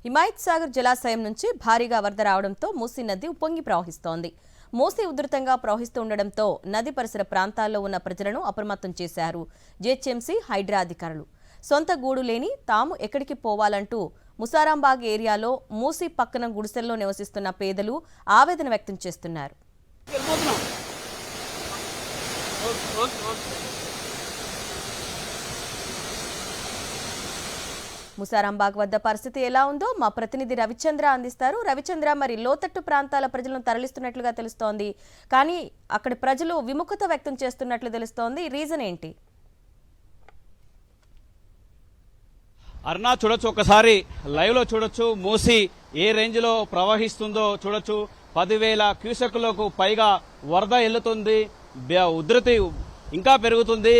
హిమాయత్ సాగర్ జలాశయం నుంచి భారీగా వరద రావడంతో మూసీ నది ఉప్పొంగి ప్రవహిస్తోంది. మూసీ ఉధృతంగా ప్రవహిస్తూ ఉండడంతో నది పరిసర ప్రాంతాల్లో ఉన్న ప్రజలను అప్రమత్తం చేశారు జీహెచ్ఎంసీ హైడ్రా అధికారులు. సొంత గూడు లేని తాము ఎక్కడికి పోవాలంటూ ముసారాంబాగ్ ఏరియాలో మూసీ పక్కన గుడిసెల్లో నివసిస్తున్న పేదలు ఆవేదన వ్యక్తం చేస్తున్నారు. ముసారాంబాగ్ వద్ద పరిస్థితి ఎలా ఉందో మా ప్రతినిధి రవిచంద్ర అందిస్తారు. రవిచంద్ర, మరి లోతట్టు ప్రాంతాల ప్రజలను తరలిస్తున్నట్లుగా తెలుస్తోంది, కానీ అక్కడి ప్రజలు విముఖత వ్యక్తం చేస్తున్నట్లు తెలుస్తోంది. రీజన్ ఏంటి? అరుణ, చూడొచ్చు, ఒకసారి లైవ్ లో చూడొచ్చు. మూసీ ఏ రేంజ్ లో ప్రవహిస్తుందో చూడొచ్చు. 10,000 క్యూసెక్లకు పైగా వరద వెళ్తుంది. ఉధృతి ఇంకా పెరుగుతుంది.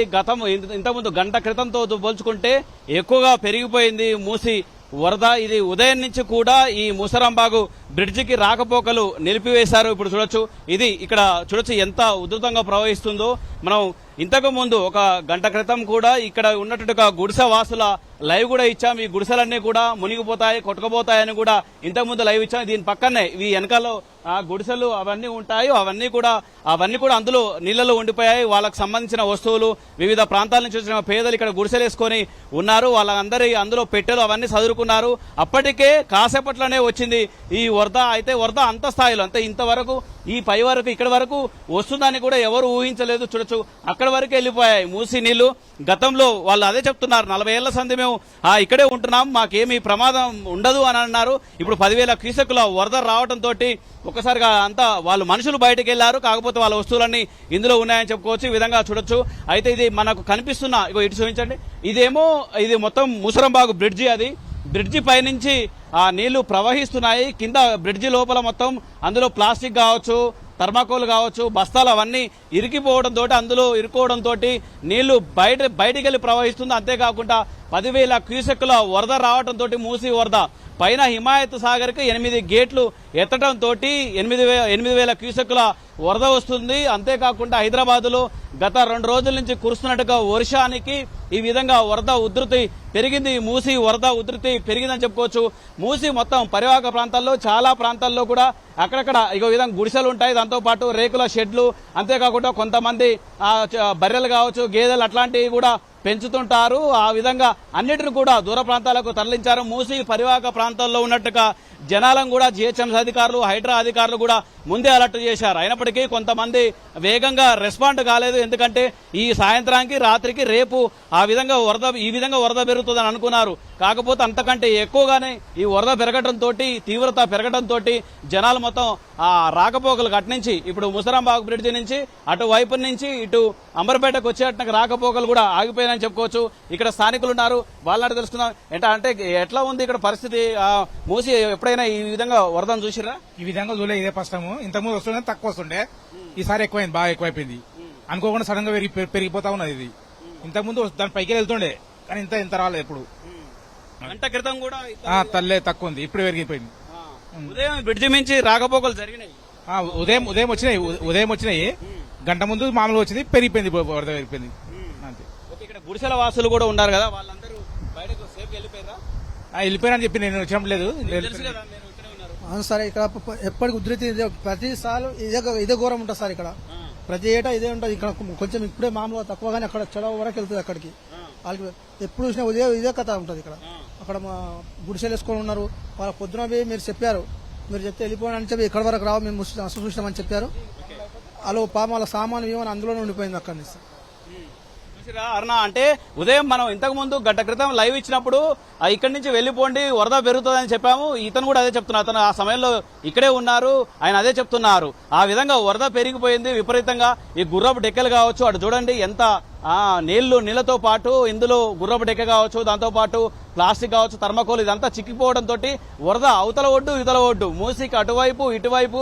ఇంతకుముందు గంట క్రితంతో పోల్చుకుంటే ఎక్కువగా పెరిగిపోయింది మూసీ వరద. ఇది ఉదయం నుంచి కూడా ఈ ముసారాంబాగు బ్రిడ్జికి రాకపోకలు నిలిపివేశారు. ఇప్పుడు చూడొచ్చు, ఇది ఇక్కడ చూడొచ్చు ఎంత ఉధృతంగా ప్రవహిస్తుందో. మనం ఇంతకు ముందు ఒక గంట క్రితం కూడా ఇక్కడ ఉన్నట్టుగా గుడిసె వాసుల లైవ్ కూడా ఇచ్చాం. ఈ గుడిసెలన్నీ కూడా మునిగిపోతాయి, కొట్టుకుపోతాయని కూడా ఇంతకుముందు లైవ్ ఇచ్చాం. దీని పక్కనే ఈ వెనకాల గుడిసెలు అవన్నీ ఉంటాయి. అవన్నీ కూడా అందులో నీళ్లలో ఉండిపోయాయి. వాళ్ళకు సంబంధించిన వస్తువులు వివిధ ప్రాంతాల నుంచి వచ్చిన పేదలు ఇక్కడ గుడిసెలు వేసుకొని ఉన్నారు. వాళ్ళందరి అందులో పెట్టెలు అవన్నీ చదువుకున్నారు. అప్పటికే కాసేపట్లోనే వచ్చింది ఈ వరద. అయితే వరద అంత స్థాయిలో, అంటే ఇంతవరకు ఈ పై వరకు ఇక్కడ వరకు వస్తుందని కూడా ఎవరు ఊహించలేదు. చూడొచ్చు, అక్కడి వరకు వెళ్ళిపోయాయి మూసీ నీళ్లు. గతంలో వాళ్ళు అదే చెప్తున్నారు, 40 ఏళ్ల సంది మేము ఇక్కడే ఉంటున్నాం, మాకేమీ ప్రమాదం ఉండదు అని అన్నారు. ఇప్పుడు 10,000 క్యూసెక్కుల వరద రావడంతో ఒక్కసారిగా అంతా వాళ్ళు మనుషులు బయటకు వెళ్లారు. కాకపోతే వాళ్ళ వస్తువులన్నీ ఇందులో ఉన్నాయని చెప్పుకోవచ్చు. ఈ విధంగా చూడొచ్చు. అయితే ఇది మనకు కనిపిస్తున్న, ఇటు చూపించండి, ఇది మొత్తం ముసారాంబాగ్ బ్రిడ్జి. అది బ్రిడ్జి పైనుంచి నీళ్లు ప్రవహిస్తున్నాయి. కింద బ్రిడ్జి లోపల మొత్తం అందులో ప్లాస్టిక్ కావచ్చు, థర్మాకోల్ కావచ్చు, బస్తాలు అవన్నీ ఇరికిపోవడంతో, అందులో ఇరుకోవడంతో నీళ్లు బయటికి వెళ్ళి ప్రవహిస్తుంది. అంతేకాకుండా 10,000 క్యూసెక్కుల వరద రావడంతో మూసీ వరద పైన హిమాయత్ సాగర్ కి 8 గేట్లు ఎత్తడంతో 8,000 క్యూసెక్కుల వరద వస్తుంది. అంతేకాకుండా హైదరాబాద్ లో గత 2 రోజుల నుంచి కురుస్తున్నట్టుగా వర్షానికి ఈ విధంగా వరద ఉధృతి పెరిగింది. మూసీ వరద ఉధృతి పెరిగిందని చెప్పుకోవచ్చు. మూసీ మొత్తం పరివాహక ప్రాంతాల్లో చాలా ప్రాంతాల్లో కూడా అక్కడక్కడ ఈ విధంగా గుడిసెలు ఉంటాయి. దాంతో పాటు రేకుల షెడ్లు, అంతేకాకుండా కొంతమంది బర్రెలు కావచ్చు, గేదెలు అట్లాంటివి కూడా పెంచుతుంటారు. ఆ విధంగా అన్నిటిని కూడా దూర ప్రాంతాలకు తరలించారు. మూసీ పరివాహక ప్రాంతాల్లో ఉన్నట్టుగా జనాలను కూడా జీహెచ్ఎంసీ అధికారులు, హైడ్రా అధికారులు కూడా ముందే అలర్ట్ చేశారు. అయినప్పటికీ కొంతమంది వేగంగా రెస్పాండ్ కాలేదు. ఎందుకంటే ఈ సాయంత్రానికి రాత్రికి రేపు ఈ విధంగా వరద పెరుగుతుందని అనుకున్నారు. కాకపోతే అంతకంటే ఎక్కువగానే ఈ వరద పెరగడంతో, తీవ్రత పెరగడంతో జనాలు మొత్తం రాకపోకలు అట్నుంచి ఇప్పుడు ముసారాంబాగ్ బ్రిడ్జి నుంచి అటువైపు నుంచి ఇటు అంబర్పేటకు వచ్చేట రాకపోకలు కూడా ఆగిపోయాయని చెప్పుకోవచ్చు. ఇక్కడ స్థానికులు ఉన్నారు, వాళ్ళని తెలుసుకుందాం. అంటే ఎట్లా ఉంది ఇక్కడ పరిస్థితి? మూసీ ఎప్పుడైనా ఈ విధంగా వరదను చూసిరా? ఈ విధంగా చూడలే, ఇదే ఫస్ట్ టైం. ఇంతకుముందు వస్తుండే తక్కువ వస్తుండే, ఈసారి ఎక్కువైంది, బాగా ఎక్కువైపోయింది. అనుకోకుండా సడన్ గా పెరిగిపోతా ఉన్నది. ఇది ఇంతకుముందు దాని పైకి వెళ్తుండే, కానీ ఇంత రాలేదు ఎప్పుడు. గంట క్రితం కూడా తక్కువ ఉంది, ఇప్పుడు పెరిగిపోయింది. ఉదయం బ్రిడ్జి మించి రాకపోకలు జరిగినాయి. ఉదయం వచ్చినాయి, గంట ముందు మామూలుగా వచ్చింది, పెరిగిపోయింది, వరద పెరిగిపోయింది అంతే. ఇక్కడ గుడిసెల వాసులు కూడా ఉన్నారు కదా, వాళ్ళందరూ బయటకు సేఫ్ వెళ్ళిపోయారని చెప్పి నేను వచ్చినప్పుడు లేదు. అవును సార్, ఇక్కడ ఎప్పటికి ఉధృతి ప్రతిసారి ఇదే ఘోరం ఉంటుంది సార్. ఇక్కడ ప్రతి ఏటా ఇదే ఉంటుంది. ఇక్కడ కొంచెం ఇప్పుడే మామూలుగా తక్కువగానే అక్కడ చెడవ వరకు వెళ్తుంది. అక్కడికి వాళ్ళకి ఎప్పుడు చూసినా ఇదే కథ ఉంటుంది. ఇక్కడ అక్కడ మా గుడిసెలు వేసుకొని ఉన్నారు. వాళ్ళ పొద్దున మీరు చెప్పారు, మీరు చెప్తే వెళ్ళిపోయిన అని చెప్పి ఇక్కడ వరకు రావు, మేము చూసినామని చెప్పారు. వాళ్ళ సామాను ఏమని అందులోనే ఉండిపోయింది అక్కడి నుంచి. అరుణ, అంటే ఉదయం మనం ఇంతకు ముందు గంట క్రితం లైవ్ ఇచ్చినప్పుడు ఇక్కడి నుంచి వెళ్లిపోండి, వరద పెరుగుతుందని చెప్పాము. ఇతను కూడా అదే చెప్తున్నారు. అతను ఆ సమయంలో ఇక్కడే ఉన్నారు, ఆయన అదే చెప్తున్నారు. ఆ విధంగా వరద పెరిగిపోయింది విపరీతంగా. ఈ గుర్రపు డెక్కలు కావచ్చు, అటు చూడండి ఎంత నీళ్లతో పాటు ఇందులో గుర్రపు డెక్క కావచ్చు, దాంతో పాటు ప్లాస్టిక్ కావచ్చు, థర్మాకోల్, ఇదంతా చిక్కిపోవడంతో వరద అవతల ఒడ్డు ఇతల ఒడ్డు మూసీకి అటువైపు ఇటువైపు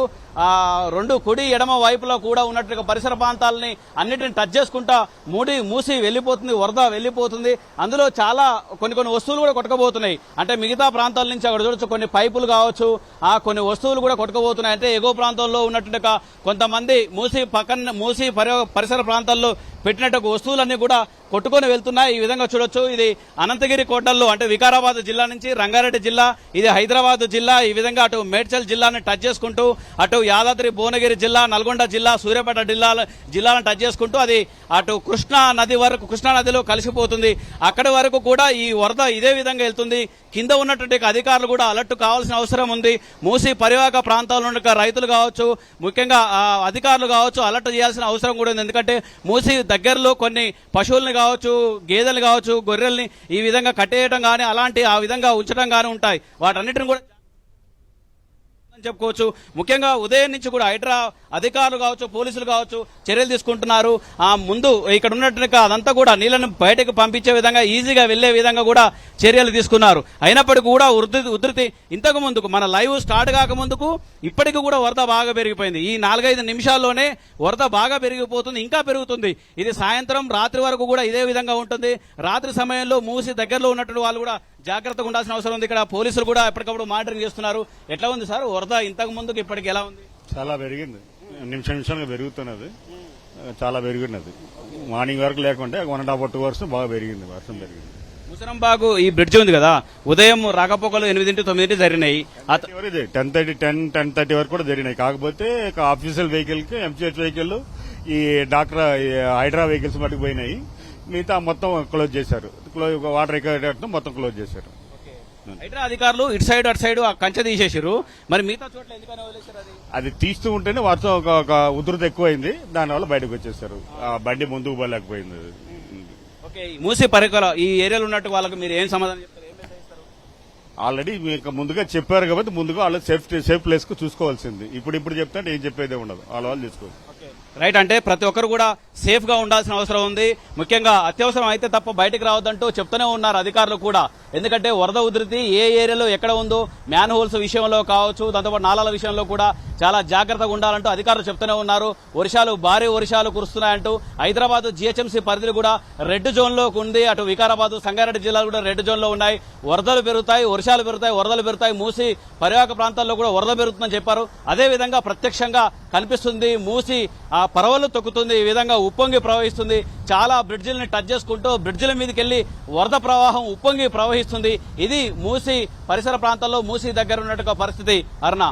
2 కుడి ఎడమ వైపులో కూడా ఉన్నట్టుగా పరిసర ప్రాంతాలని అన్నిటిని టచ్ చేసుకుంటా మూసి వెళ్లిపోతుంది, వరద వెళ్లిపోతుంది. అందులో చాలా కొన్ని వస్తువులు కూడా కొట్టుకుపోతున్నాయి. అంటే మిగతా ప్రాంతాల నుంచి అక్కడ చూడొచ్చు, కొన్ని పైపులు కావచ్చు, కొన్ని వస్తువులు కూడా కొట్టుకుపోతున్నాయి. అంటే ఎగువ ప్రాంతంలో ఉన్నట్టుగా కొంతమంది మూసీ పరిసర ప్రాంతాల్లో పెట్టినట్టు వస్తువులన్నీ కూడా కొట్టుకొని వెళ్తున్నాయి. ఈ విధంగా చూడొచ్చు. ఇది అనంతగిరి కోటల్లో అంటే వికారాబాద్ జిల్లా నుంచి రంగారెడ్డి జిల్లా, ఇది హైదరాబాద్ జిల్లా. ఈ విధంగా అటు మేడ్చల్ జిల్లాని టచ్ చేసుకుంటూ అటు యాదాద్రి భువనగిరి జిల్లా, నల్గొండ జిల్లా, సూర్యాపేట జిల్లాలను టచ్ చేసుకుంటూ అది అటు కృష్ణా నది వరకు, కృష్ణా నదిలో కలిసిపోతుంది. అక్కడి వరకు కూడా ఈ వరద ఇదే విధంగా వెళ్తుంది. కింద ఉన్నటువంటి అధికారులు కూడా అలర్ట్ కావాల్సిన అవసరం ఉంది. మూసి పరివాహక ప్రాంతాల్లో ఉన్న రైతులు కావచ్చు, ముఖ్యంగా అధికారులు కావచ్చు, అలర్ట్ చేయాల్సిన అవసరం కూడా ఉంది. ఎందుకంటే మూసి దగ్గరలో కొన్ని పశువుల్ని కావచ్చు, గేదెలు కావచ్చు, గొర్రెల్ని ఈ విధంగా కట్టేయడం కానీ అలాంటి ఆ విధంగా ఉంచడం కానీ ఉంటాయి. వాటన్నిటిని కూడా చెప్పుకోవచ్చు. ముఖ్యంగా ఉదయం నుంచి కూడా హైడ్రా అధికారులు కావచ్చు, పోలీసులు కావచ్చు చర్యలు తీసుకుంటున్నారు. ఆ ముందు ఇక్కడ ఉన్నట్టుగా అదంతా కూడా నీళ్లను బయటకు పంపించే విధంగా, ఈజీగా వెళ్లే విధంగా కూడా చర్యలు తీసుకున్నారు. అయినప్పటికీ కూడా ఉధృతి ఇంతకు ముందుకు మన లైవ్ స్టార్ట్ కాక ముందుకు ఇప్పటికీ కూడా వరద బాగా పెరిగిపోయింది. ఈ 4-5 నిమిషాల్లోనే వరద బాగా పెరిగిపోతుంది, ఇంకా పెరుగుతుంది. ఇది సాయంత్రం రాత్రి వరకు కూడా ఇదే విధంగా ఉంటుంది. రాత్రి సమయంలో మూసి దగ్గరలో ఉన్నటువంటి వాళ్ళు కూడా జాగ్రత్తగా ఉండాల్సిన అవసరం ఉంది. ఇక్కడ పోలీసులు కూడా ఎప్పటికప్పుడు మానిటరింగ్ చేస్తున్నారు. ఎట్లా ఉంది సార్ వరద ఇంతకు ముందుకు ఇప్పటికి ఎలా ఉంది? చాలా పెరిగింది, నిమిషానికి పెరుగుతున్నది, చాలా పెరిగినది. మార్నింగ్ వరకు లేకుంటే 1.5 2 అవర్స్ బాగా పెరిగింది, వర్షం పెరిగింది. ముసరంబాగు ఈ బ్రిడ్జ్ ఉంది కదా, ఉదయం రాకపోకలు 8-9 జరిగినాయి. 10-10:30 వరకు కూడా జరిగినాయి. కాకపోతే ఆఫీషియల్ వెహికల్ కి, ఎంసీహెచ్ వెహికల్, ఈ డాక్టర్ హైడ్రా వెహికల్స్ మటుకు పోయినాయి. మిగతా మొత్తం క్లోజ్ చేశారు. వాటర్ ఎక్కువ మొత్తం క్లోజ్ చేశారు. హైడ్రా అధికారులు ఇటు సైడ్ అటు సైడ్ కంచె తీసేసారు. మరి మిగతా చోట్ల ఎందుకని వదిలేశారు? అది తీస్తూ ఉంటేనే వర్షం ఒక ఉధృతి ఎక్కువైంది, దానివల్ల బయటకు వచ్చేసారు. ఆ బండి ముందుకు పోలేకపోయింది. ఓకే, మూసి పరికర ఈ ఏరియాలో ఉన్నట్టు వాళ్ళకి మీరు ఏం సమాధానం చెప్తారు, ఏం మెసేజ్ ఇస్తారు? ఆల్రెడీ మీకు ముందుగా చెప్పారు కాబట్టి ముందుగా వాళ్ళు సేఫ్ ప్లేస్ కు చూసుకోవాల్సింది. ఇప్పుడు చెప్తే ఏం చెప్పేదే ఉండదు, వాళ్ళు చూసుకోవాలి. రైట్, అంటే ప్రతి ఒక్కరు కూడా సేఫ్ గా ఉండాల్సిన అవసరం ఉంది. ముఖ్యంగా అత్యవసరం అయితే తప్ప బయటకు రావద్దంటూ చెప్తూనే ఉన్నారు అధికారులు కూడా. ఎందుకంటే వరద ఉధృతి ఏ ఏరియాలో ఎక్కడ ఉందో, మ్యాన్ హోల్స్ విషయంలో కావచ్చు, దాంతోపాటు నాలాల విషయంలో కూడా చాలా జాగ్రత్తగా ఉండాలంటూ అధికారులు చెప్తూనే ఉన్నారు. భారీ వర్షాలు కురుస్తున్నాయంటూ హైదరాబాద్ జీహెచ్ఎంసీ పరిధిలో కూడా రెడ్ జోన్ లో ఉంది. అటు వికారాబాద్, సంగారెడ్డి జిల్లాలు కూడా రెడ్ జోన్ లో ఉన్నాయి. వరదలు పెరుగుతాయి, వర్షాలు పెరుగుతాయి, వరదలు పెరుగుతాయి. మూసి పరివాహక ప్రాంతాల్లో కూడా వరద పెరుగుతుందని చెప్పారు. అదే విధంగా ప్రత్యక్షంగా కనిపిస్తుంది. మూసి ఆ పరవలు తొక్కుతుంది, ఈ విధంగా ఉప్పొంగి ప్రవహిస్తుంది. చాలా బ్రిడ్జిల్ని టచ్ చేసుకుంటూ బ్రిడ్జిల మీదకి వెళ్లి వరద ప్రవాహం ఉప్పొంగి ప్రవహిస్తుంది. ఇది మూసి పరిసర ప్రాంతాల్లో, మూసి దగ్గర ఉన్నట్టుగా పరిస్థితి. అరుణ.